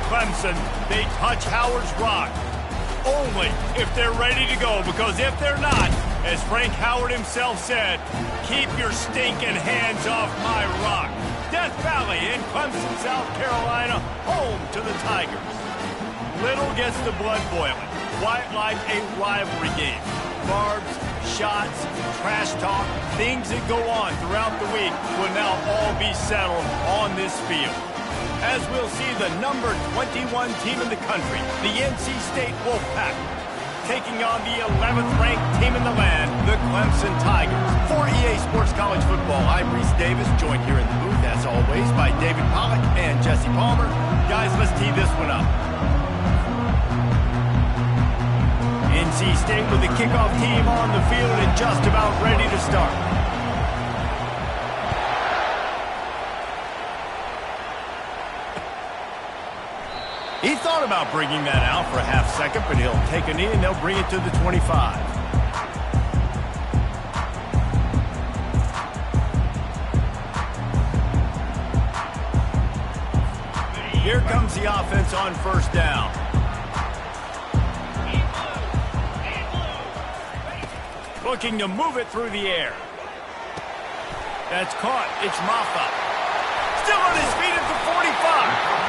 Clemson, they touch Howard's rock. Only if they're ready to go, because if they're not, as Frank Howard himself said, keep your stinking hands off my rock. Death Valley in Clemson, South Carolina, home to the Tigers. Little gets the blood boiling, quite like a rivalry game. Barbs, shots, trash talk, things that go on throughout the week will now all be settled on this field. As we'll see the number 21 team in the country, the NC State Wolfpack, taking on the 11th ranked team in the land, the Clemson Tigers. For EA Sports College Football, I'm Reese Davis, joined here in the booth, as always, by David Pollack and Jesse Palmer. Guys, let's tee this one up. NC State with the kickoff team on the field and just about ready to start. He thought about bringing that out for a half second, but he'll take a knee and they'll bring it to the 25. Here comes the offense on first down. Looking to move it through the air. That's caught. It's Maffa. Still on his feet at the 45.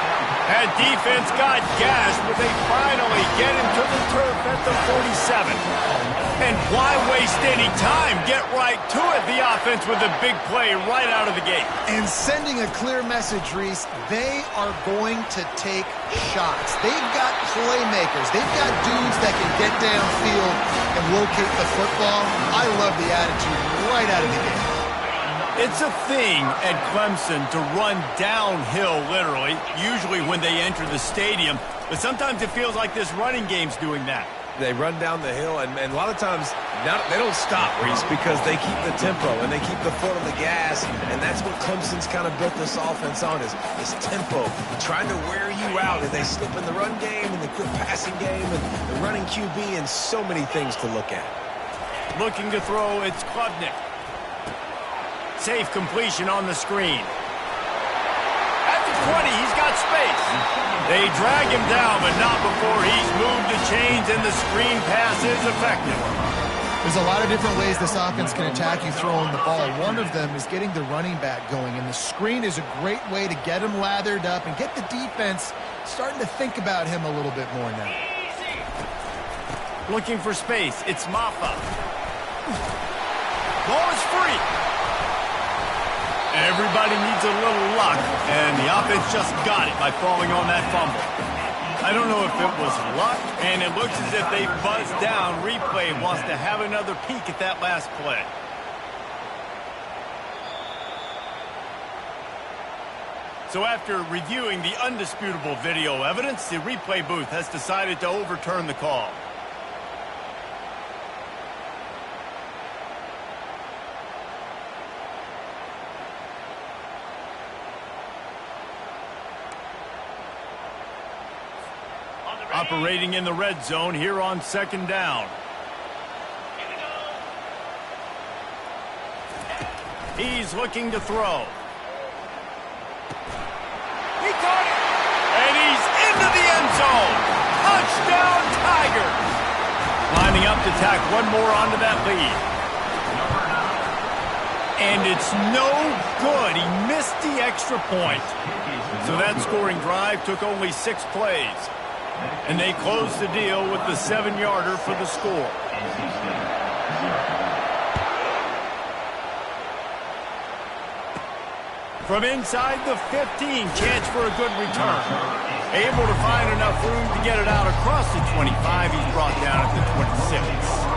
That defense got gashed, but they finally get him to the turf at the 47. And why waste any time? Get right to it, the offense, with a big play right out of the gate. And sending a clear message, Reese, they are going to take shots. They've got playmakers. They've got dudes that can get downfield and locate the football. I love the attitude right out of the gate. It's a thing at Clemson to run downhill, literally, usually when they enter the stadium. But sometimes it feels like this running game's doing that. They run down the hill, and a lot of times they don't stop, Reese, because they keep the tempo and they keep the foot on the gas, and that's what Clemson's kind of built this offense on, is tempo, trying to wear you out, and they slip in the run game and the quick passing game and the running QB, and so many things to look at. Looking to throw, it's Klubnik. Safe completion on the screen. At the 20, he's got space. They drag him down, but not before he's moved the chains, and the screen pass is effective. There's a lot of different ways this offense can attack you throwing the ball. One of them is getting the running back going, and the screen is a great way to get him lathered up and get the defense starting to think about him a little bit more now. Looking for space. It's Maffa. Ball is free. Everybody needs a little luck, and the offense just got it by falling on that fumble. I don't know if it was luck, and it looks as if they buzzed down. Replay wants to have another peek at that last play. So after reviewing the undisputable video evidence, the replay booth has decided to overturn the call. Operating in the red zone here on second down. He's looking to throw. He caught it! And he's into the end zone! Touchdown, Tigers! Lining up to tack one more onto that lead. And it's no good. He missed the extra point. So that scoring drive took only 6 plays. And they close the deal with the 7-yarder for the score. From inside the 15, chance for a good return. Able to find enough room to get it out across the 25. He's brought down at the 26.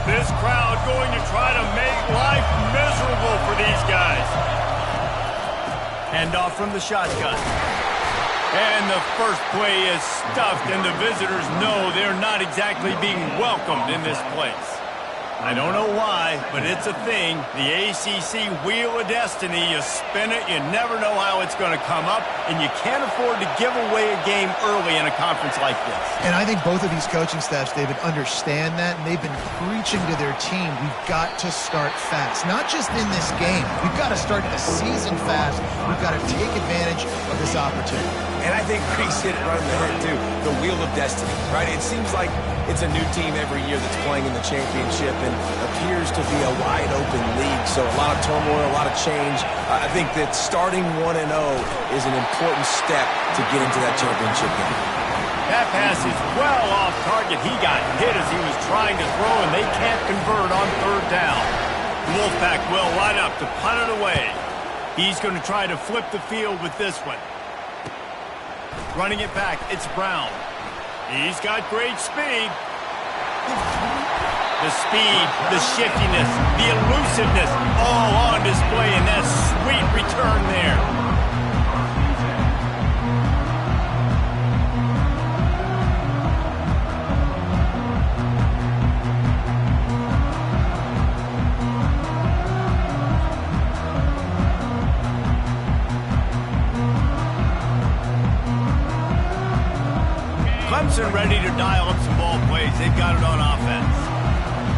This crowd going to try to make life miserable for these guys. Handoff from the shotgun. And the first play is stuffed, and the visitors know they're not exactly being welcomed in this place. I don't know why, but it's a thing. The ACC Wheel of Destiny, you spin it, you never know how it's going to come up, and you can't afford to give away a game early in a conference like this. And I think both of these coaching staffs, David, understand that, and they've been preaching to their team, we've got to start fast. Not just in this game. We've got to start the season fast. We've got to take advantage of this opportunity. And I think Reese hit it right in the head, too. The Wheel of Destiny, right? It seems like it's a new team every year that's playing in the championship and appears to be a wide-open league. So a lot of turmoil, a lot of change. I think that starting 1-0 is an important step to get into that championship game. That pass is well off target. He got hit as he was trying to throw, and they can't convert on third down. The Wolfpack will line up to punt it away. He's going to try to flip the field with this one. Running it back, it's Brown. He's got great speed. The speed, the shiftiness, the elusiveness, all on display in that sweet return there. Clemson ready to dial up some ball plays. They've got it on offense.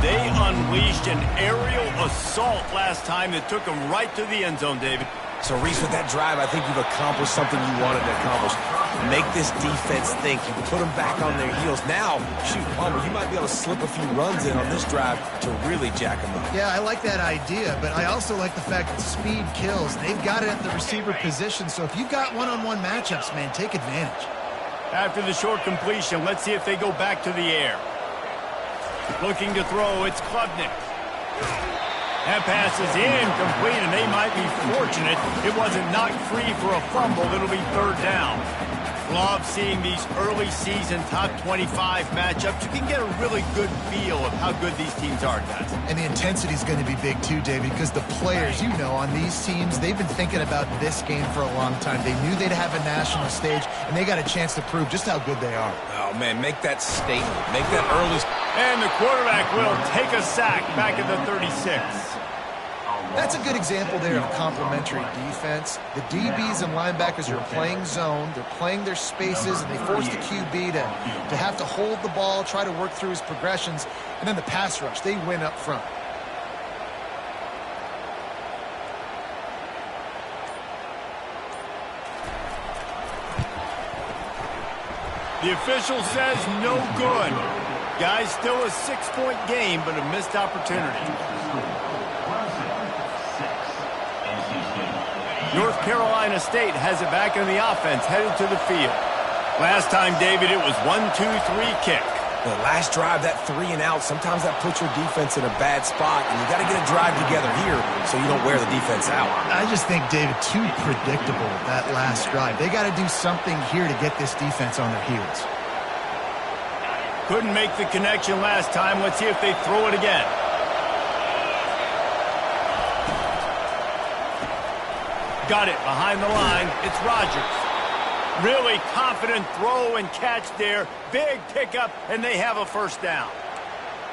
They unleashed an aerial assault last time that took them right to the end zone, David. So, Reese, with that drive, I think you've accomplished something you wanted to accomplish. Make this defense think. You put them back on their heels. Now, shoot, Palmer, you might be able to slip a few runs in on this drive to really jack them up. Yeah, I like that idea, but I also like the fact that speed kills. They've got it at the receiver position, so if you've got one-on-one matchups, man, take advantage. After the short completion, let's see if they go back to the air. Looking to throw, it's Klubnik. That pass is incomplete, and they might be fortunate it wasn't knocked free for a fumble. It'll be third down. Love seeing these early season top 25 matchups. You can get a really good feel of how good these teams are, guys. And the intensity is going to be big too, David, because the players, you know, on these teams, they've been thinking about this game for a long time. They knew they'd have a national stage, and they got a chance to prove just how good they are. Oh, man, make that statement. Make that early. And the quarterback will take a sack back at the 36. That's a good example there of complementary defense. The DBs and linebackers are playing zone. They're playing their spaces, and they force the QB to have to hold the ball, try to work through his progressions. And then the pass rush, they win up front. The official says no good. Guys, still a 6-point game, but a missed opportunity. North Carolina State has it back in the offense, headed to the field. Last time, David, it was 1-2-3 kick. The last drive, that 3 and out, sometimes that puts your defense in a bad spot, and you got to get a drive together here so you don't wear the defense out. I just think, David, too predictable, that last drive. They got to do something here to get this defense on their heels. Couldn't make the connection last time. Let's see if they throw it again. Got it behind the line. It's Rodgers. Really confident throw and catch there. Big pickup, and they have a first down.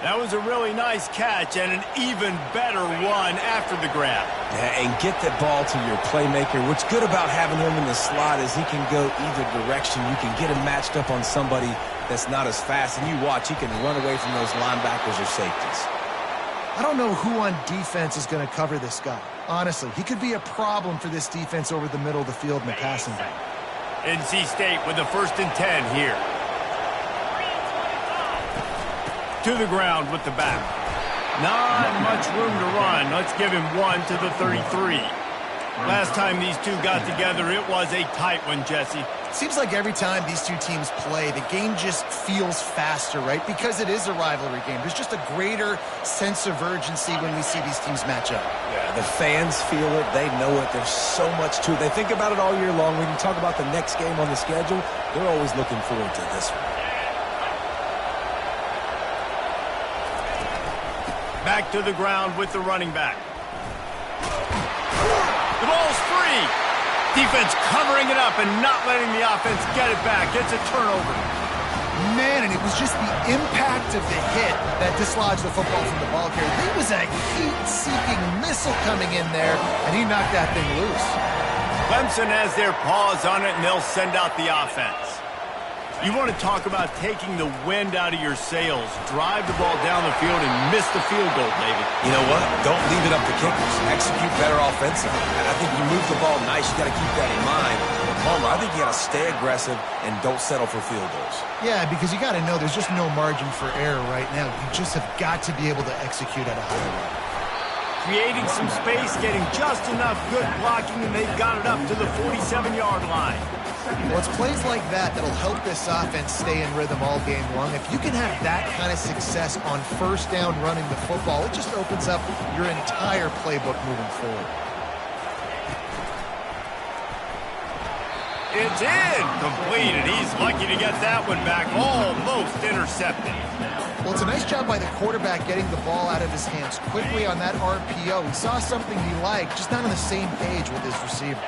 That was a really nice catch and an even better one after the grab. Yeah, and get the ball to your playmaker. What's good about having him in the slot is he can go either direction. You can get him matched up on somebody that's not as fast, and you watch, he can run away from those linebackers or safeties. I don't know who on defense is going to cover this guy. Honestly, he could be a problem for this defense over the middle of the field in the passing game. NC State with the 1st and 10 here. To the ground with the back. Not much room to run. Let's give him 1 to the 33. Last time these two got together, it was a tight one, Jesse. Seems like every time these two teams play, the game just feels faster, right? Because it is a rivalry game. There's just a greater sense of urgency when we see these teams match up. Yeah, the fans feel it. They know it. There's so much to it. They think about it all year long. When you talk about the next game on the schedule, they're always looking forward to this one. Back to the ground with the running back. The ball's free. Defense covering it up and not letting the offense get it back. It's a turnover. man, and it was just the impact of the hit that dislodged the football from the ball carrier. There was a heat-seeking missile coming in there, and he knocked that thing loose. Clemson has their paws on it, and they'll send out the offense. You want to talk about taking the wind out of your sails. Drive the ball down the field and miss the field goal, David. You know what? Don't leave it up to kickers. Execute better offensively. And I think you move the ball nice. You got to keep that in mind. But Palmer, I think you got to stay aggressive and don't settle for field goals. Yeah, because you got to know there's just no margin for error right now. You just have got to be able to execute at a high level. Creating some space, getting just enough good blocking, and they've got it up to the 47-yard line. Well, it's plays like that that'll help this offense stay in rhythm all game long. If you can have that kind of success on first down running the football, it just opens up your entire playbook moving forward. It's incomplete, and he's lucky to get that one back, almost intercepted. Well, it's a nice job by the quarterback getting the ball out of his hands quickly on that RPO. He saw something he liked, just not on the same page with his receiver.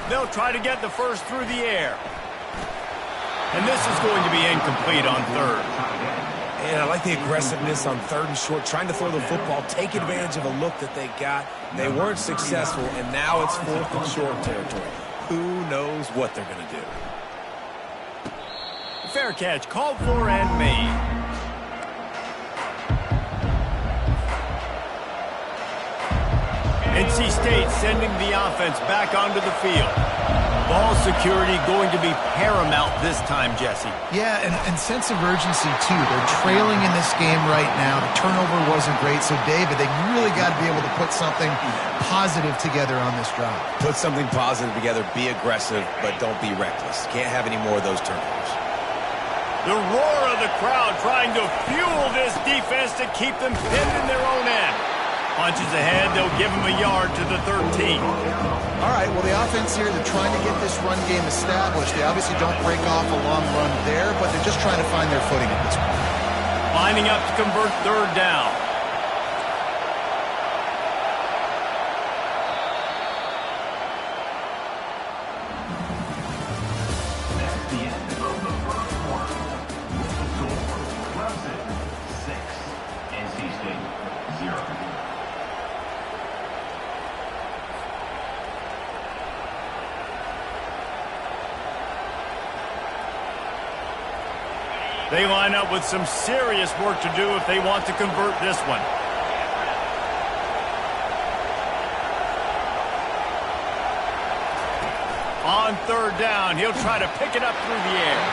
They'll try to get the first through the air. And this is going to be incomplete on third. And I like the aggressiveness on third and short, trying to throw the football, take advantage of a look that they got. They weren't successful, and now it's fourth and short territory. Who knows what they're going to do? Fair catch, called for and made. NC State sending the offense back onto the field. Ball security going to be paramount this time, Jesse. Yeah, and sense of urgency, too. They're trailing in this game right now. The turnover wasn't great, so, David, they really got to be able to put something positive together on this drive. Put something positive together, be aggressive, but don't be reckless. Can't have any more of those turnovers. The roar of the crowd trying to fuel this defense to keep them pinned in their own end. Punches ahead, they'll give him a yard to the 13. All right, well, the offense here, they're trying to get this run game established. They obviously don't break off a long run there, but they're just trying to find their footing at this point. Lining up to convert third down. They line up with some serious work to do if they want to convert this one. On third down, he'll try to pick it up through the air.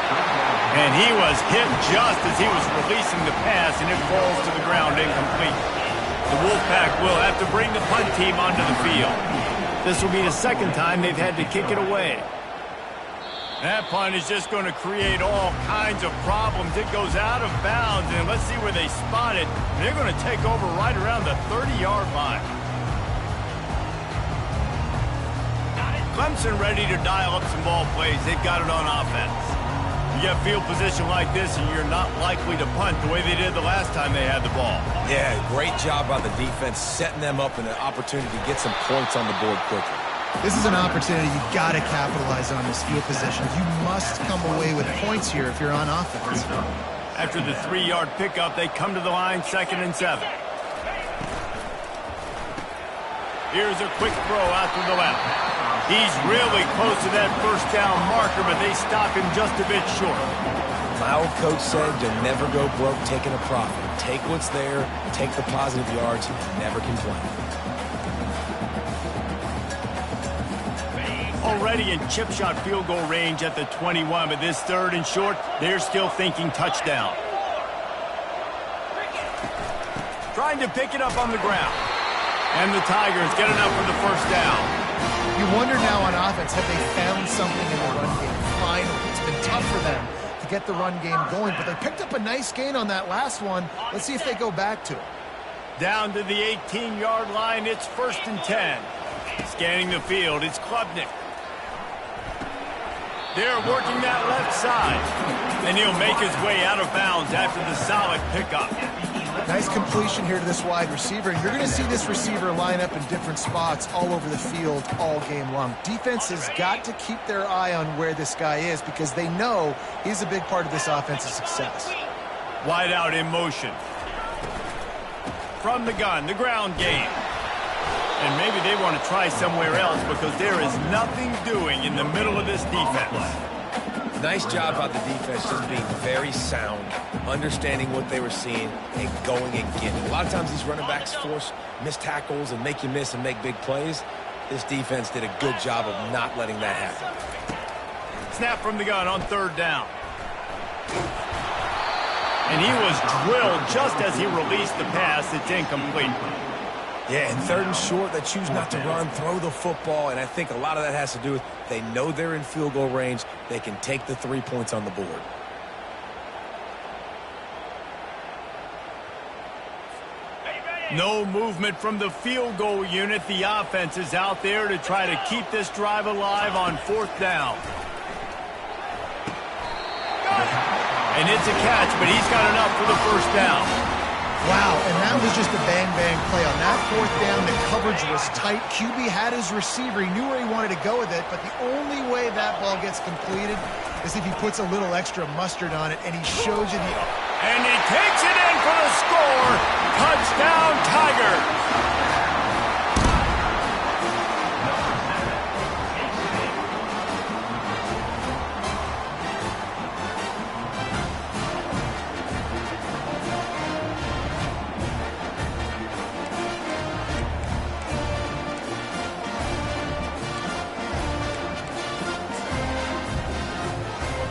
And he was hit just as he was releasing the pass, and it falls to the ground incomplete. The Wolfpack will have to bring the punt team onto the field. This will be the second time they've had to kick it away. That punt is just going to create all kinds of problems. It goes out of bounds, and let's see where they spot it. They're going to take over right around the 30-yard line. Clemson ready to dial up some ball plays. They've got it on offense. You get field position like this, and you're not likely to punt the way they did the last time they had the ball. Yeah, great job by the defense, setting them up in an opportunity to get some points on the board quickly. This is an opportunity you've got to capitalize on this field position. You must come away with points here if you're on offense. After the 3-yard pickup, they come to the line, 2nd and 7. Here's a quick throw out to the left. He's really close to that first down marker, but they stop him just a bit short. My old coach said you'll never go broke taking a profit. Take what's there, take the positive yards, never complain. Already in chip shot field goal range at the 21, but this 3rd and short, they're still thinking touchdown. Trying to pick it up on the ground. And the Tigers get enough for the first down. You wonder now on offense, have they found something in the run game? Finally, it's been tough for them to get the run game going, but they picked up a nice gain on that last one. Let's see if they go back to it. Down to the 18-yard line, it's 1st and 10. Scanning the field, it's Klubnik. They're working that left side. And he'll make his way out of bounds after the solid pickup. Nice completion here to this wide receiver. You're going to see this receiver line up in different spots all over the field all game long. Defense has got to keep their eye on where this guy is because they know he's a big part of this offense's success. Wide out in motion. From the gun, the ground game. And maybe they want to try somewhere else because there is nothing doing in the middle of this defense. Nice job by the defense just being very sound, understanding what they were seeing, and going and getting. A lot of times these running backs force missed tackles and make you miss and make big plays. This defense did a good job of not letting that happen. Snap from the gun on third down. And he was drilled just as he released the pass. It's incomplete. Yeah, and third and short, they choose not to run, throw the football, and I think a lot of that has to do with they know they're in field goal range. They can take the 3 points on the board. No movement from the field goal unit. The offense is out there to try to keep this drive alive on fourth down. And it's a catch, but he's got enough for the first down. Wow, and that was just a bang-bang play. On that fourth down, the coverage was tight. QB had his receiver. He knew where he wanted to go with it, but the only way that ball gets completed is if he puts a little extra mustard on it, and he shows you the... And he takes it in for the score. Touchdown, Tiger.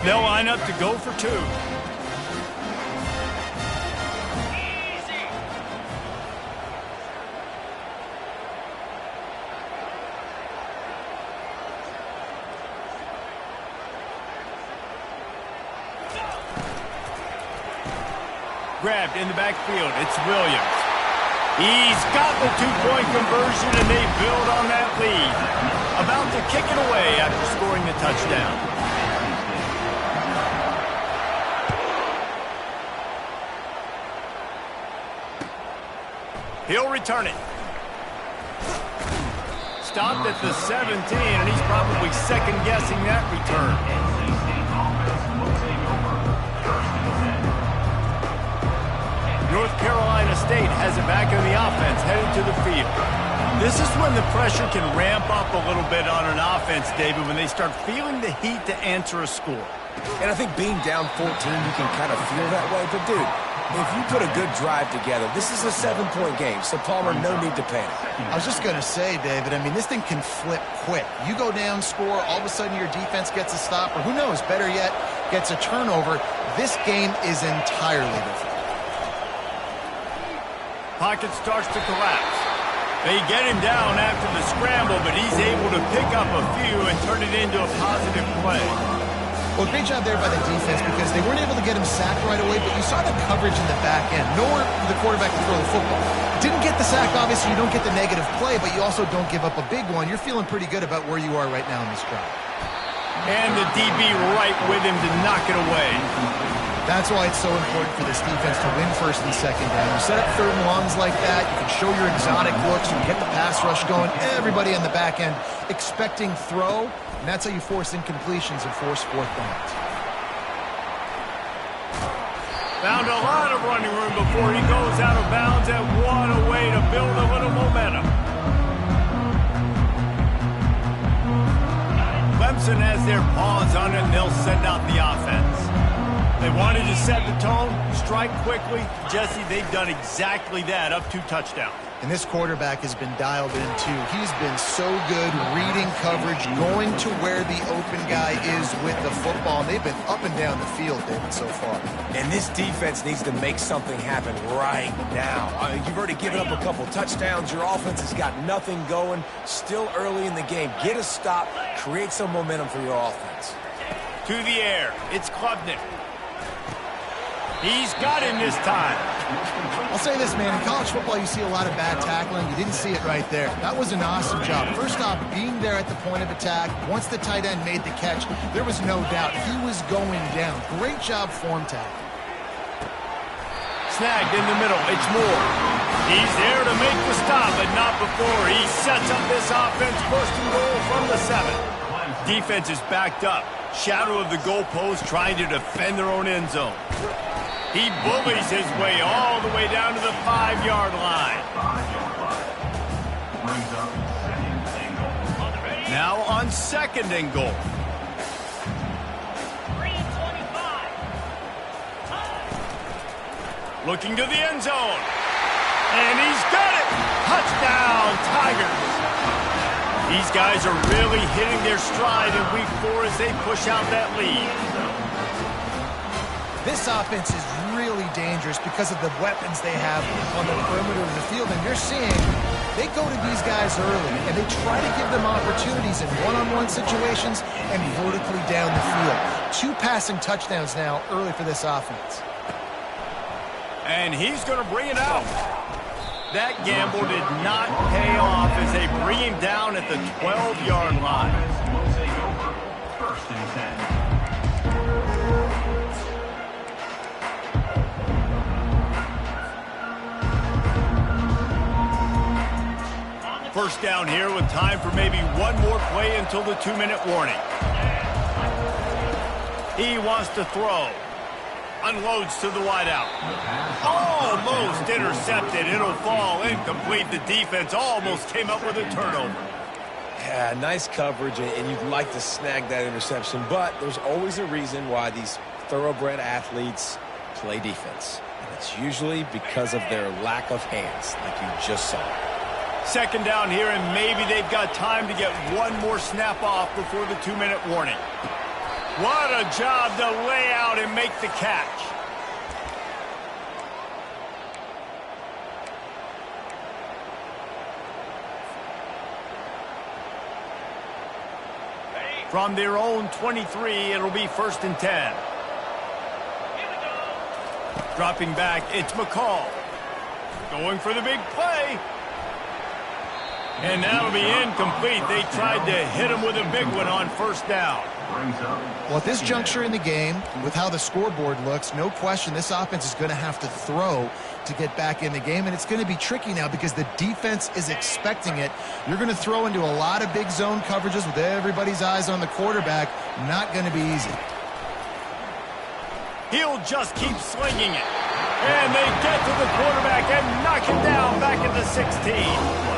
They'll line up to go for two. Grabbed in the backfield. It's Williams. He's got the two-point conversion, and they build on that lead. About to kick it away after scoring the touchdown. He'll return it. Stopped at the 17, and he's probably second-guessing that return. North Carolina State has it back in the offense, headed to the field. This is when the pressure can ramp up a little bit on an offense, David, when they start feeling the heat to answer a score. And I think being down 14, you can kind of feel that way. But, dude, if you put a good drive together, this is a 7-point game, so Palmer, no need to panic. I was just going to say, David, I mean, this thing can flip quick. You go down, score, all of a sudden your defense gets a stop, or who knows, better yet, gets a turnover. This game is entirely different. Pocket starts to collapse. They get him down after the scramble, but he's able to pick up a few and turn it into a positive play. Well, great job there by the defense because they weren't able to get him sacked right away, but you saw the coverage in the back end. Nowhere for the quarterback to throw the football. Didn't get the sack, obviously, you don't get the negative play, but you also don't give up a big one. You're feeling pretty good about where you are right now in this drive. And the DB right with him to knock it away. That's why it's so important for this defense to win first and second down. You set up third and longs like that, you can show your exotic looks, you can get the pass rush going, everybody on the back end expecting throw, and that's how you force incompletions and force fourth downs. Found a lot of running room before he goes out of bounds, and what a way to build a little momentum. Clemson has their paws on it, and they'll send out the offense. They wanted to set the tone, strike quickly. Jesse, they've done exactly that, up 2 touchdowns. And this quarterback has been dialed in, too. He's been so good reading coverage, going to where the open guy is with the football. And they've been up and down the field, David, so far. And this defense needs to make something happen right now. You've already given up a couple touchdowns. Your offense has got nothing going. Still early in the game. Get a stop. Create some momentum for your offense. To the air. It's Klubnik. He's got him this time. I'll say this, man. In college football, you see a lot of bad tackling. You didn't see it right there. That was an awesome job. First off, being there at the point of attack. Once the tight end made the catch, there was no doubt he was going down. Great job form tackling. snagged in the middle. It's Moore. He's there to make the stop, but not before he sets up this offense. First and goal from the 7. Defense is backed up. Shadow of the goalpost, trying to defend their own end zone. He bullies his way all the way down to the 5-yard line. Now on second and goal. Looking to the end zone. And he's got it! Touchdown, Tigers! These guys are really hitting their stride in week 4 as they push out that lead. This offense is really dangerous because of the weapons they have on the perimeter of the field. And you're seeing they go to these guys early, and they try to give them opportunities in one-on-one situations and vertically down the field. 2 passing touchdowns now early for this offense. And he's going to bring it out. That gamble did not pay off as they bring him down at the 12-yard line. First down here with time for maybe one more play until the 2-minute warning. He wants to throw. Unloads to the wideout. Almost intercepted. It'll fall incomplete. The defense almost came up with a turnover. Yeah, nice coverage, and you'd like to snag that interception, but there's always a reason why these thoroughbred athletes play defense. And it's usually because of their lack of hands, like you just saw. Second down here, and maybe they've got time to get one more snap off before the 2-minute warning. What a job to lay out and make the catch. From their own 23, it'll be 1st and 10. Dropping back, it's McCall. Going for the big play. And that'll be incomplete. They tried to hit him with a big one on 1st down. Well, at this juncture in the game, with how the scoreboard looks, no question this offense is going to have to throw to get back in the game, and it's going to be tricky now because the defense is expecting it. You're going to throw into a lot of big zone coverages with everybody's eyes on the quarterback. Not going to be easy. He'll just keep slinging it. And they get to the quarterback and knock him down back at the 16.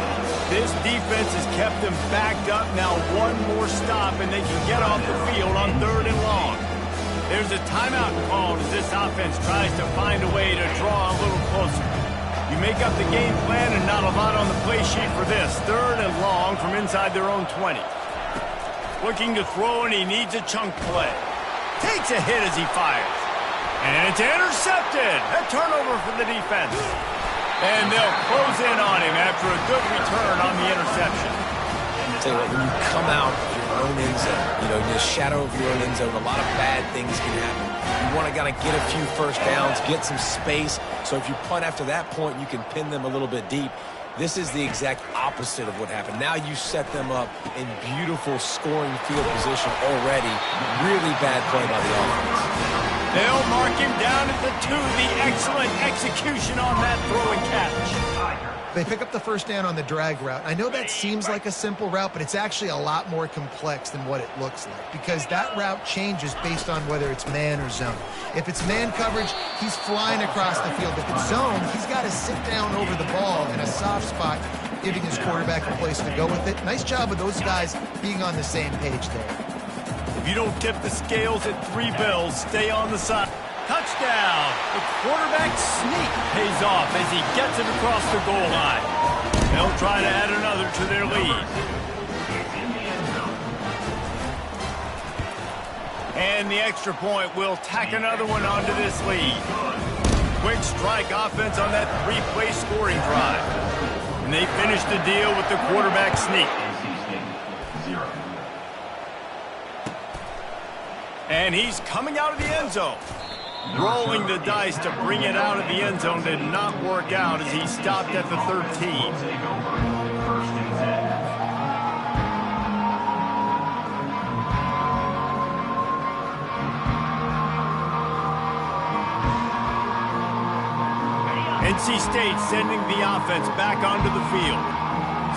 This defense has kept them backed up. Now one more stop, and they can get off the field on 3rd and long. There's a timeout called as this offense tries to find a way to draw a little closer. You make up the game plan and not a lot on the play sheet for this. 3rd and long from inside their own 20. Looking to throw, and he needs a chunk play. Takes a hit as he fires. And it's intercepted. A turnover for the defense. And they'll close in on him after a good return on the interception. I'll tell you what, when you come out of your own end zone, in the shadow of your own end zone, a lot of bad things can happen. You want to kind of get a few first downs, get some space, so if you punt after that point, you can pin them a little bit deep. This is the exact opposite of what happened. Now you set them up in beautiful scoring field position already. Really bad play by the offense. They'll mark him down at the 2. The excellent execution on that throw and catch. They pick up the first down on the drag route. I know that seems like a simple route, but it's actually a lot more complex than what it looks like because that route changes based on whether it's man or zone. If it's man coverage, he's flying across the field. If it's zone, he's got to sit down over the ball in a soft spot, giving his quarterback a place to go with it. Nice job of those guys being on the same page there. If you don't tip the scales at 3 bills, stay on the side. Touchdown! The quarterback sneak pays off as he gets it across the goal line. They'll try to add another to their lead. And the extra point will tack another one onto this lead. Quick strike offense on that 3-play scoring drive. And they finish the deal with the quarterback sneak. And he's coming out of the end zone. Rolling the dice to bring it out of the end zone did not work out as he stopped at the 13. NC State sending the offense back onto the field.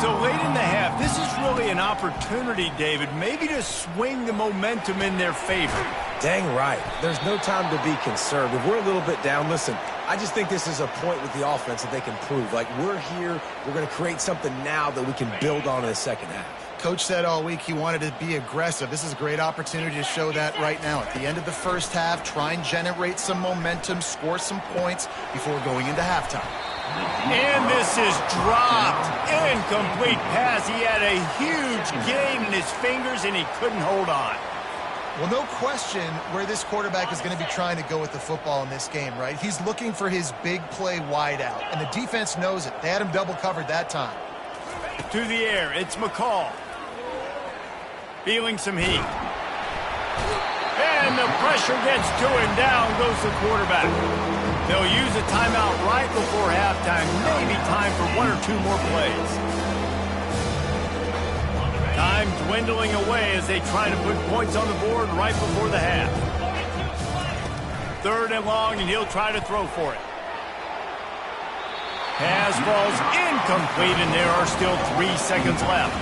So late in the half, this is really an opportunity, David, maybe to swing the momentum in their favor. Dang right. There's no time to be concerned. If we're a little bit down, listen, I just think this is a point with the offense that they can prove. Like, we're here, we're going to create something now that we can build on in the second half. Coach said all week he wanted to be aggressive. This is a great opportunity to show that right now. At the end of the first half, try and generate some momentum, score some points before going into halftime. And this is dropped. Incomplete pass. He had a huge gain in his fingers, and he couldn't hold on. Well, no question where this quarterback is going to be trying to go with the football in this game, right? He's looking for his big play wide out, and the defense knows it. They had him double covered that time. To the air, it's McCall. Feeling some heat. And the pressure gets to him. Down goes the quarterback. They'll use a timeout right before halftime. Maybe time for one or two more plays. Time dwindling away as they try to put points on the board right before the half. 3rd and long, and he'll try to throw for it. Pass falls incomplete, and there are still 3 seconds left.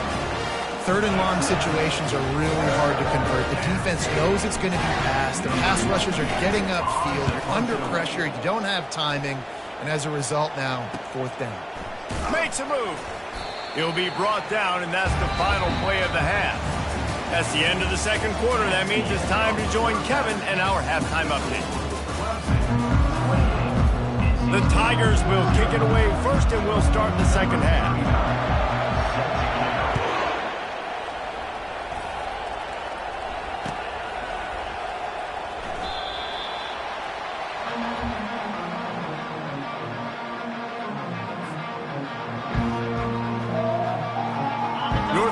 3rd and long situations are really hard to convert. The defense knows it's going to be passed. The pass rushers are getting upfield. You're under pressure. You don't have timing. And as a result now, 4th down. Makes a move. He'll be brought down, and that's the final play of the half. That's the end of the 2nd quarter. That means it's time to join Kevin and our halftime update. The Tigers will kick it away first, and we'll start the 2nd half.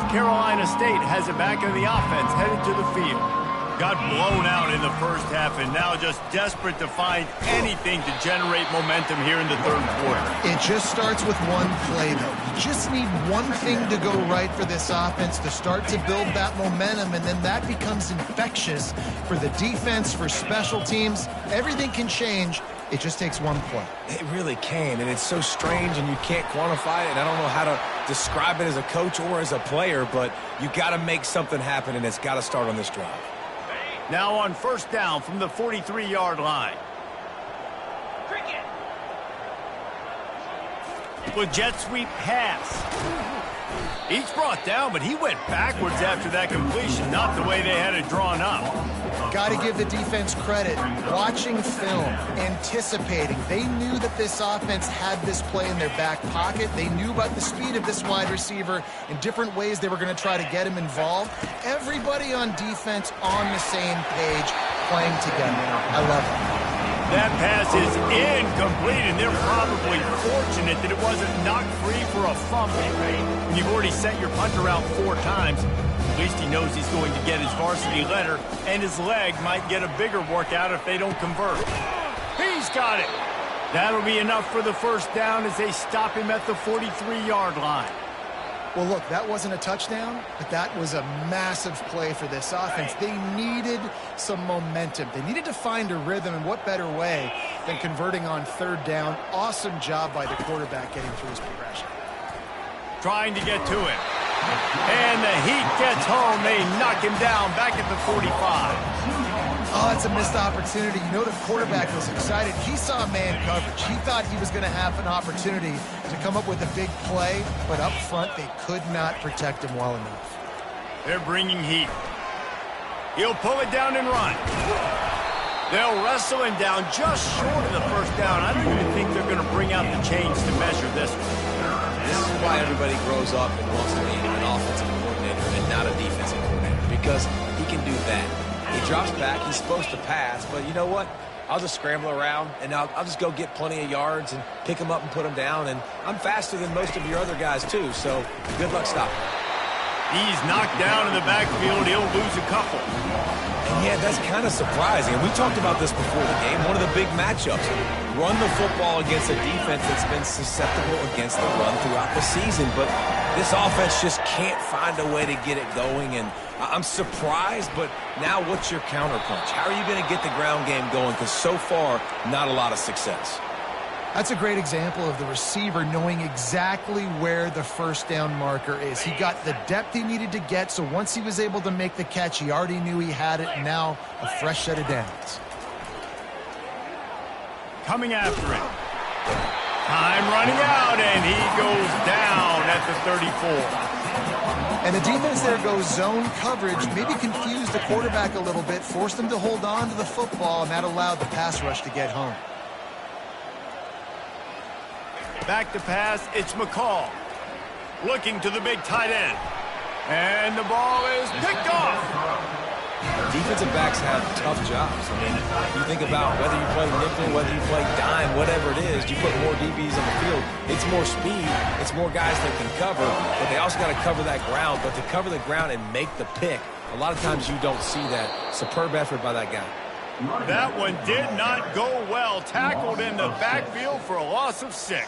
Carolina State has it back in the offense, headed to the field. Got blown out in the first half and now just desperate to find anything to generate momentum here in the 3rd quarter. It just starts with one play, though. You just need one thing to go right for this offense to start to build that momentum, and then that becomes infectious for the defense, for special teams. Everything can change. It just takes one play. It really can, and it's so strange, and you can't quantify it, and I don't know how to describe it as a coach or as a player, but you got to make something happen, and it's got to start on this drive. Now on 1st down from the 43-yard line. With jet sweep pass. He's brought down, but he went backwards after that completion, not the way they had it drawn up. Got to give the defense credit. Watching film, anticipating. They knew that this offense had this play in their back pocket. They knew about the speed of this wide receiver and different ways they were going to try to get him involved. Everybody on defense on the same page, playing together. I love it. That pass is incomplete, and they're probably fortunate that it wasn't knocked free for a fumble. When you've already sent your punter out 4 times, at least he knows he's going to get his varsity letter, and his leg might get a bigger workout if they don't convert. He's got it. That'll be enough for the 1st down as they stop him at the 43-yard line. Well, look, that wasn't a touchdown, but that was a massive play for this offense. They needed some momentum. They needed to find a rhythm, and what better way than converting on 3rd down. Awesome job by the quarterback getting through his progression. Trying to get to him. And the heat gets home. They knock him down back at the 45. Oh, it's a missed opportunity. You know the quarterback was excited. He saw man coverage. He thought he was going to have an opportunity to come up with a big play, but up front they could not protect him well enough. They're bringing heat. He'll pull it down and run. They'll wrestle him down just short of the 1st down. I don't even think they're going to bring out the chains to measure this one. This is why everybody grows up and wants to be an offensive coordinator and not a defensive coordinator, because he can do that. He drops back, he's supposed to pass, but you know what? I'll just scramble around, and I'll just go get plenty of yards and pick them up and put them down, and I'm faster than most of your other guys, too, so good luck stopping. He's knocked down in the backfield. He'll lose a couple. And yeah, that's kind of surprising. And we talked about this before the game. One of the big matchups. Run the football against a defense that's been susceptible against the run throughout the season. But this offense just can't find a way to get it going. And I'm surprised, but now what's your counterpunch? How are you going to get the ground game going? Because so far, not a lot of success. That's a great example of the receiver knowing exactly where the first down marker is. He got the depth he needed to get, so once he was able to make the catch, he already knew he had it, and now a fresh set of downs. Coming after it. Time running out, and he goes down at the 34. And the defense there goes zone coverage, maybe confused the quarterback a little bit, forced him to hold on to the football, and that allowed the pass rush to get home. Back to pass, it's McCall. Looking to the big tight end. And the ball is picked off. Defensive backs have tough jobs. I mean, you think about whether you play nickel, whether you play dime, whatever it is, you put more DBs on the field. It's more speed. It's more guys that can cover, but they also got to cover that ground. But to cover the ground and make the pick, a lot of times you don't see that. Superb effort by that guy. That one did not go well. Tackled in the backfield for a loss of 6.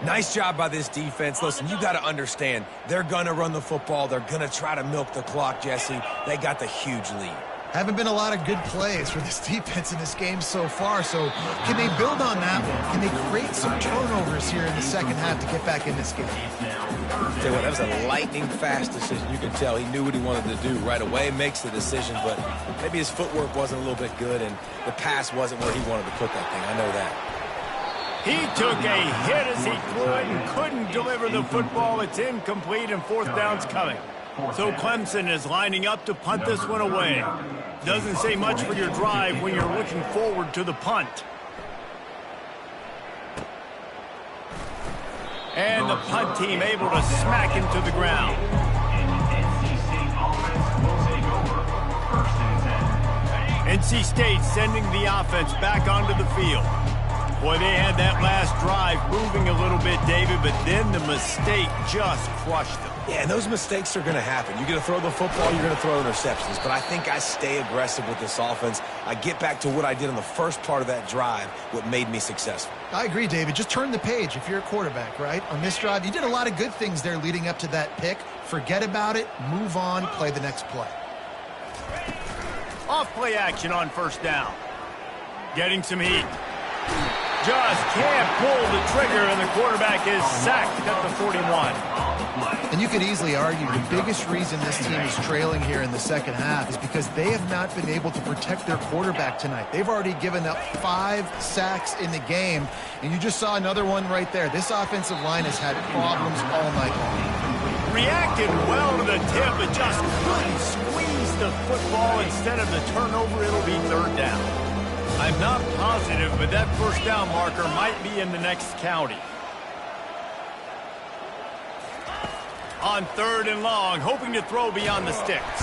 Nice job by this defense. Listen, you got to understand, they're going to run the football. They're going to try to milk the clock, Jesse. They got the huge lead. Haven't been a lot of good plays for this defense in this game so far, so can they build on that one? Can they create some turnovers here in the second half to get back in this game? Tell you what, that was a lightning-fast decision. You can tell he knew what he wanted to do right away, makes the decision, but maybe his footwork wasn't a little bit good, and the pass wasn't where he wanted to put that thing. I know that. He took a hit as he threw it and couldn't deliver the football. It's incomplete, and fourth down's coming. So Clemson is lining up to punt this one away. Doesn't say much for your drive when you're looking forward to the punt. And the punt team able to smack him to the ground. NC State sending the offense back onto the field. Boy, they had that last drive moving a little bit, David, but then the mistake just crushed them. Yeah, and those mistakes are going to happen. You're going to throw the football, you're going to throw interceptions. But I think I stay aggressive with this offense. I get back to what I did in the first part of that drive, what made me successful. I agree, David. Just turn the page if you're a quarterback, right? On this drive, you did a lot of good things there leading up to that pick. Forget about it, move on, play the next play. Off play action on first down. Getting some heat. Just can't pull the trigger, and the quarterback is sacked at the 41. And you could easily argue the biggest reason this team is trailing here in the second half is because they have not been able to protect their quarterback tonight. They've already given up 5 sacks in the game, and you just saw another one right there. This offensive line has had problems all night long. Reacted well to the tip, but just couldn't squeeze the football. Instead of the turnover, it'll be third down. I'm not positive, but that first down marker might be in the next county. On third and long, hoping to throw beyond the sticks.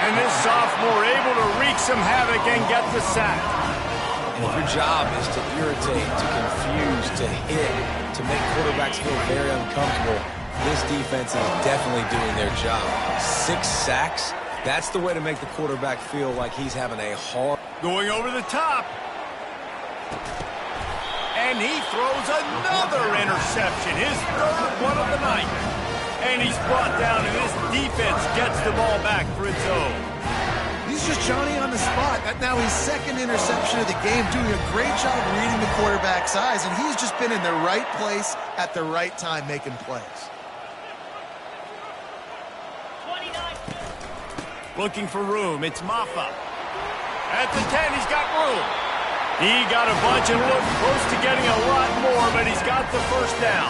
And this sophomore able to wreak some havoc and get the sack. And if your job is to irritate, to confuse, to hit, to make quarterbacks feel very uncomfortable, this defense is definitely doing their job. 6 sacks, that's the way to make the quarterback feel like he's having a hard... Going over the top. And he throws another interception, his third one of the night. And he's brought down, and this defense gets the ball back for its own. He's just Johnny on the spot. Now his second interception of the game, doing a great job reading the quarterback's eyes, and he's just been in the right place at the right time making plays. Looking for room, it's Maffa. At the 10, he's got room. He got a bunch and looked close to getting a lot more, but he's got the first down.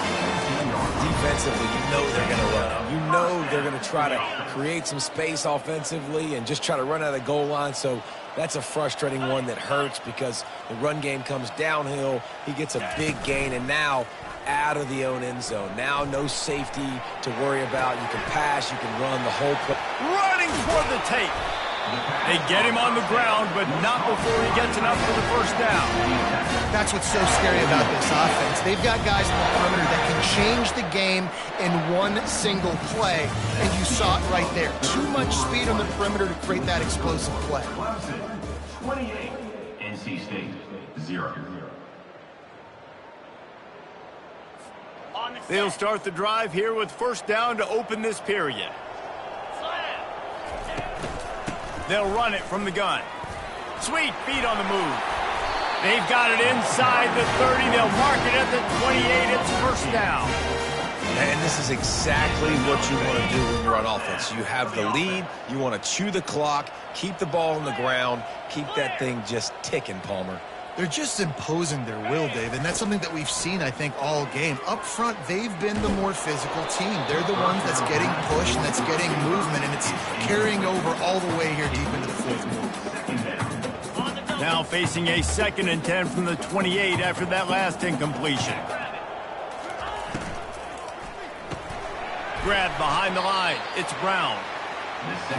Defensively, you know they're going to run. You know they're going to try to create some space offensively and just try to run out of the goal line. So that's a frustrating one that hurts because the run game comes downhill. He gets a big gain, and now out of the own end zone. Now no safety to worry about. You can pass, you can run the whole play. Running for the tape. They get him on the ground, but not before he gets enough for the first down. That's what's so scary about this offense. They've got guys in the perimeter that can change the game in one single play, and you saw it right there. Too much speed on the perimeter to create that explosive play. 28, NC State 0. They'll start the drive here with first down to open this period. They'll run it from the gun. Sweet feet on the move. They've got it inside the 30. They'll mark it at the 28. It's first down. And this is exactly what you want to do when you're on offense. You have the lead. You want to chew the clock, keep the ball on the ground, keep that thing just ticking, Palmer. They're just imposing their will, Dave, and that's something that we've seen, I think, all game. Up front, they've been the more physical team. They're the ones that's getting pushed and that's getting movement, and it's carrying over all the way here deep into the fourth quarter. Now facing a 2nd and 10 from the 28 after that last incompletion. Grab behind the line. It's Brown.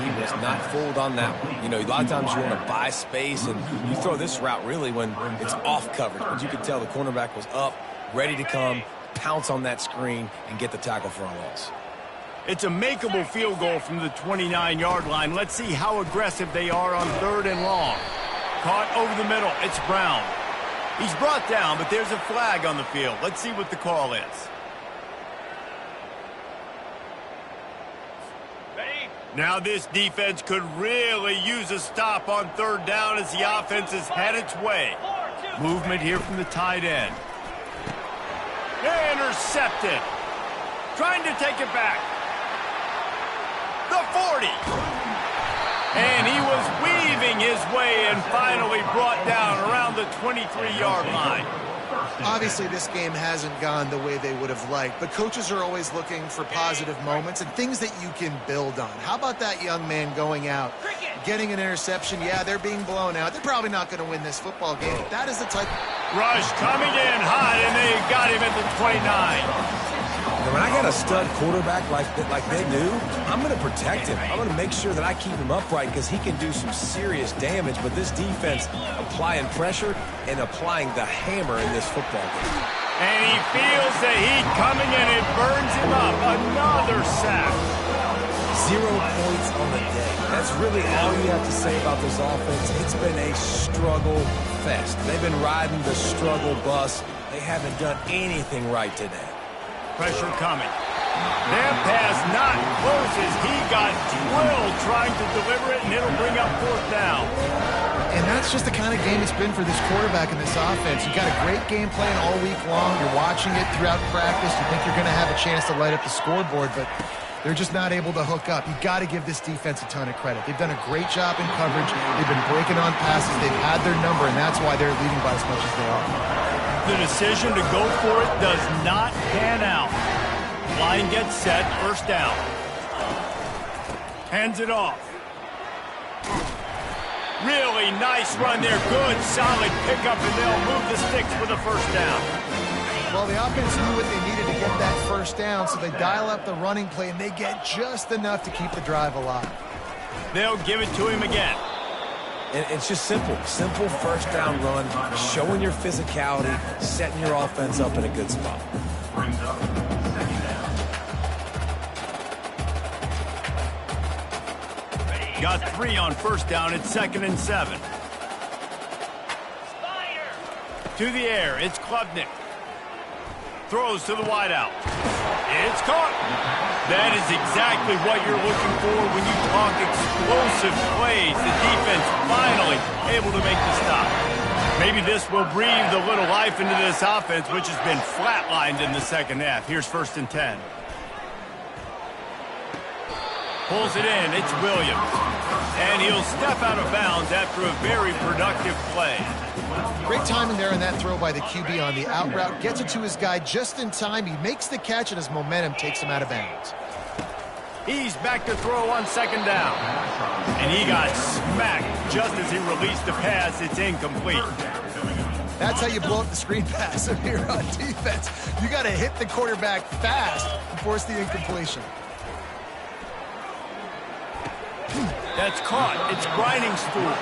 He was not fooled on that one. You know, a lot of times you want to buy space, and you throw this route really when it's off coverage. But you could tell the cornerback was up, ready to come, pounce on that screen, and get the tackle for a loss. It's a makeable field goal from the 29-yard line. Let's see how aggressive they are on 3rd and long. Caught over the middle. It's Brown. He's brought down, but there's a flag on the field. Let's see what the call is. Now this defense could really use a stop on 3rd down as the offense has had its way. Movement here from the tight end. Intercepted. Trying to take it back. The 40. And he was weaving his way and finally brought down around the 23-yard line. Obviously, this game hasn't gone the way they would have liked, but coaches are always looking for positive moments and things that you can build on. How about that young man going out, getting an interception? Yeah, they're being blown out. They're probably not going to win this football game. That is the type. Rush coming in hot, and they got him at the 29. When I got a stud quarterback like they do, I'm going to protect him. I'm going to make sure that I keep him upright because he can do some serious damage. But this defense applying pressure and applying the hammer in this football game. And he feels the heat coming and it burns him up. Another sack. 0 points on the day. That's really all you have to say about this offense. It's been a struggle fest. They've been riding the struggle bus. They haven't done anything right today. Pressure coming. That pass not close as he got drilled trying to deliver it, and it'll bring up 4th down. And that's just the kind of game it's been for this quarterback in this offense. You've got a great game plan all week long. You're watching it throughout practice. You think you're going to have a chance to light up the scoreboard, but they're just not able to hook up. You've got to give this defense a ton of credit. They've done a great job in coverage. They've been breaking on passes. They've had their number, and that's why they're leading by as much as they are. The decision to go for it does not pan out. Line gets set, 1st down. Hands it off. Really nice run there. Good, solid pickup, and they'll move the sticks with a 1st down. Well, the offense knew what they needed to get that 1st down, so they dial up the running play, and they get just enough to keep the drive alive. They'll give it to him again. And it's just simple 1st down run, showing your physicality, setting your offense up in a good spot. Got 3 on 1st down. It's 2nd and 7. To the air. It's Klubnik. Throws to the wideout. It's caught. That is exactly what you're looking for when you talk explosive plays. The defense finally able to make the stop. Maybe this will breathe a little life into this offense, which has been flatlined in the 2nd half. Here's 1st and 10. Pulls it in. It's Williams. And he'll step out of bounds after a very productive play. Great timing there in that throw by the QB on the out route. Gets it to his guy just in time. He makes the catch, and his momentum takes him out of bounds. He's back to throw on 2nd down. And he got smacked just as he released the pass. It's incomplete. That's how you blow up the screen pass here on defense. You got to hit the quarterback fast and force the incompletion. That's caught. It's grinding stool.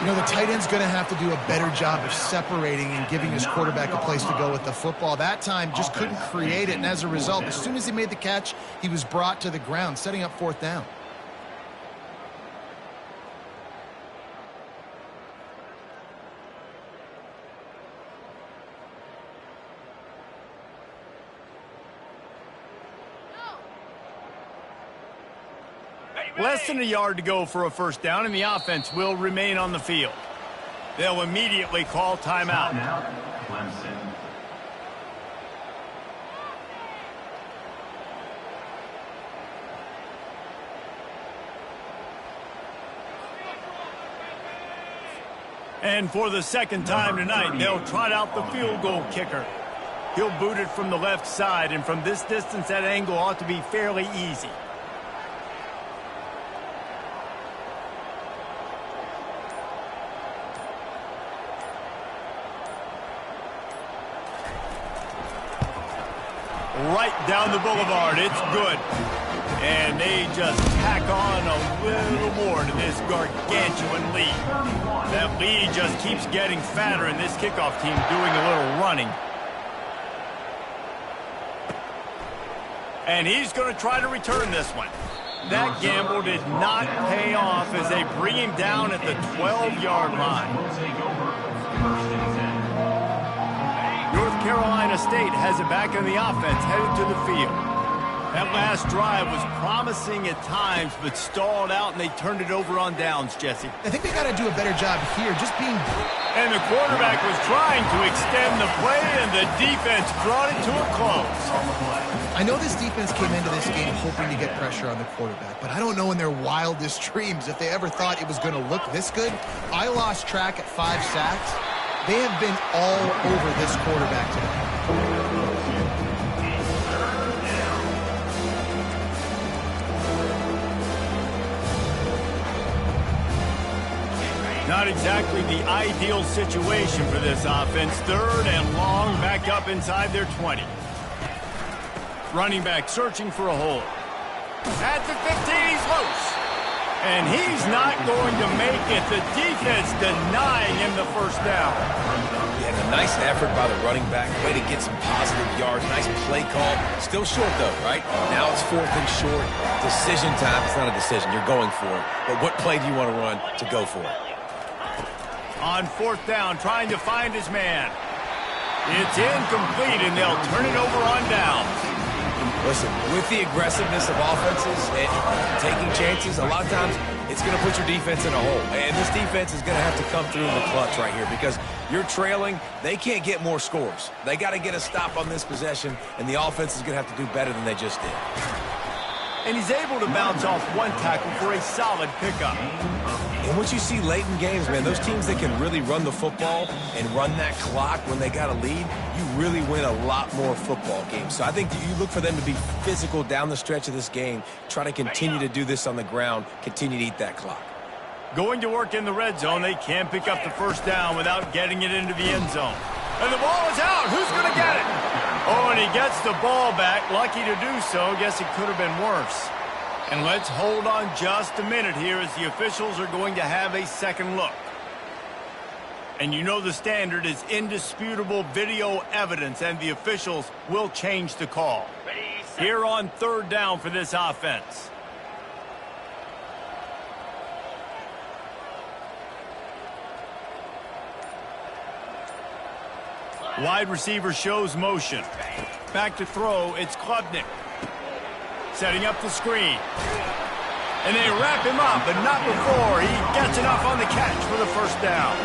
You know, the tight end's going to have to do a better job of separating and giving his quarterback a place to go with the football. That time just couldn't create it, and as a result, as soon as he made the catch, he was brought to the ground, setting up 4th down. Less than a yard to go for a 1st down, and the offense will remain on the field. They'll immediately call timeout. Timeout, Clemson. And for the second time tonight, they'll trot out the field goal kicker. He'll boot it from the left side, and from this distance, that angle ought to be fairly easy. Right down the boulevard. It's good. And they just tack on a little more to this gargantuan lead. That lead just keeps getting fatter, and this kickoff team doing a little running. And he's going to try to return this one. That gamble did not pay off as they bring him down at the 12-yard line. North Carolina State has it back on the offense, headed to the field. That last drive was promising at times, but stalled out, and they turned it over on downs, Jesse. I think they got to do a better job here, just being... And the quarterback was trying to extend the play, and the defense brought it to a close. I know this defense came into this game hoping to get pressure on the quarterback, but I don't know in their wildest dreams if they ever thought it was going to look this good. I lost track at 5 sacks. They have been all over this quarterback today. Not exactly the ideal situation for this offense. Third and long, back up inside their 20. Running back searching for a hole. At the 15, he's loose. And he's not going to make it. The defense denying him the first down. Yeah, a nice effort by the running back. Way to get some positive yards. Nice play call. Still short, though, right? Now it's 4th and short. Decision time. It's not a decision. You're going for it. But what play do you want to run to go for it? On 4th down, trying to find his man. It's incomplete, and they'll turn it over on downs. Listen, with the aggressiveness of offenses and taking chances, a lot of times it's going to put your defense in a hole. And this defense is going to have to come through in the clutch right here because you're trailing. They can't get more scores. They got to get a stop on this possession, and the offense is going to have to do better than they just did. And he's able to bounce off one tackle for a solid pickup. And what you see late in games, man, those teams that can really run the football and run that clock when they got a lead, you really win a lot more football games. So I think you look for them to be physical down the stretch of this game, try to continue to do this on the ground, continue to eat that clock. Going to work in the red zone, they can't pick up the first down without getting it into the end zone. And the ball is out. Who's going to get it? Oh, and he gets the ball back. Lucky to do so. Guess it could have been worse. And let's hold on just a minute here as the officials are going to have a second look. And you know the standard is indisputable video evidence, and the officials will change the call. Here on 3rd down for this offense. Wide receiver shows motion. Back to throw, it's Klubnik. Setting up the screen. And they wrap him up, but not before he gets enough on the catch for the first down.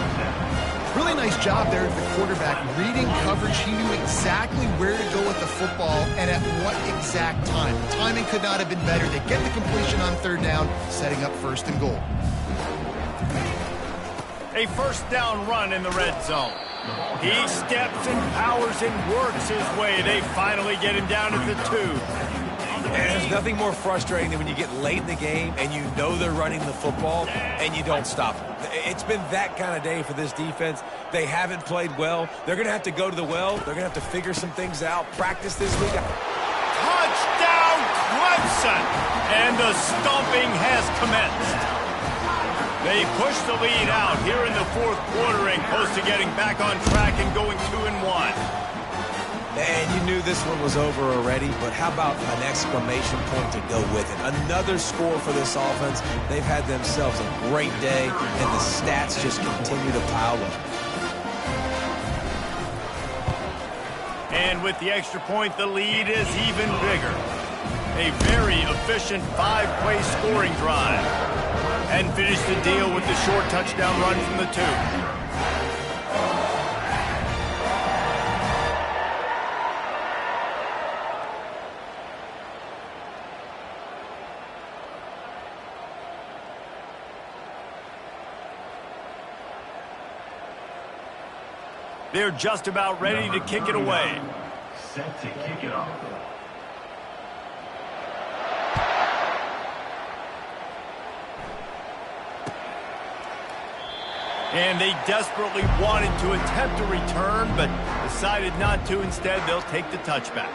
Really nice job there of the quarterback reading coverage. He knew exactly where to go with the football and at what exact time. The timing could not have been better. They get the completion on 3rd down, setting up 1st and goal. A first down run in the red zone. He steps and powers and works his way. They finally get him down at the 2. And there's nothing more frustrating than when you get late in the game and you know they're running the football and you don't stop them. It's been that kind of day for this defense. They haven't played well. They're going to have to go to the well. They're going to have to figure some things out, practice this week. Touchdown, Clemson! And the stomping has commenced. They push the lead out here in the 4th quarter and close to getting back on track and going 2-1. And you knew this one was over already, but how about an exclamation point to go with it? Another score for this offense. They've had themselves a great day, and the stats just continue to pile up. And with the extra point, the lead is even bigger. A very efficient 5-play scoring drive. And finish the deal with the short touchdown run from the 2. They're just about ready to kick it away. Set to kick it off. And they desperately wanted to attempt a return, but decided not to. Instead, they'll take the touchback.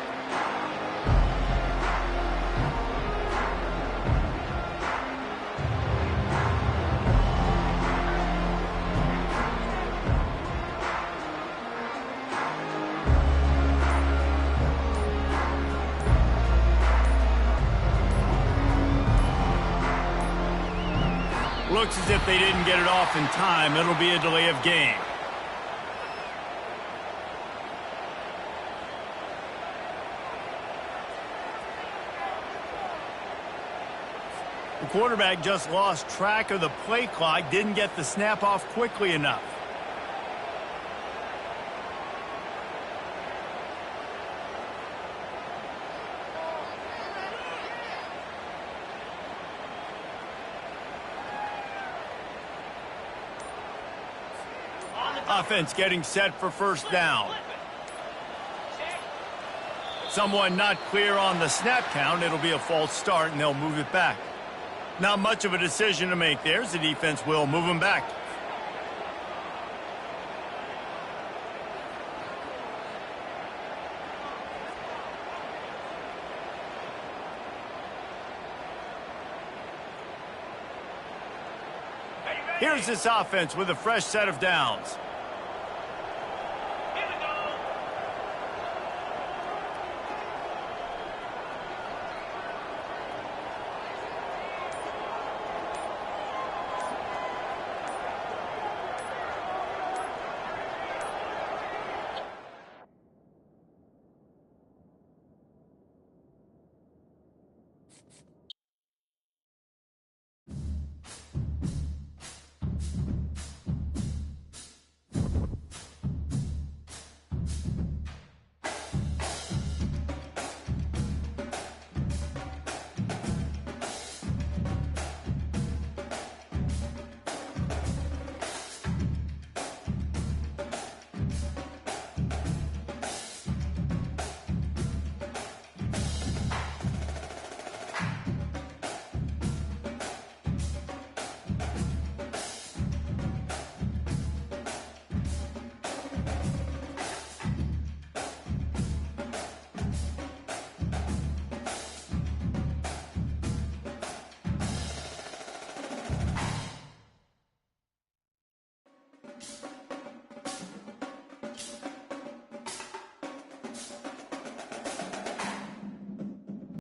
Looks as if they didn't get it off in time. It'll be a delay of game. The quarterback just lost track of the play clock, didn't get the snap off quickly enough. Offense getting set for first down. Someone not clear on the snap count. It'll be a false start, and they'll move it back. Not much of a decision to make there. The defense will move them back. Here's this offense with a fresh set of downs.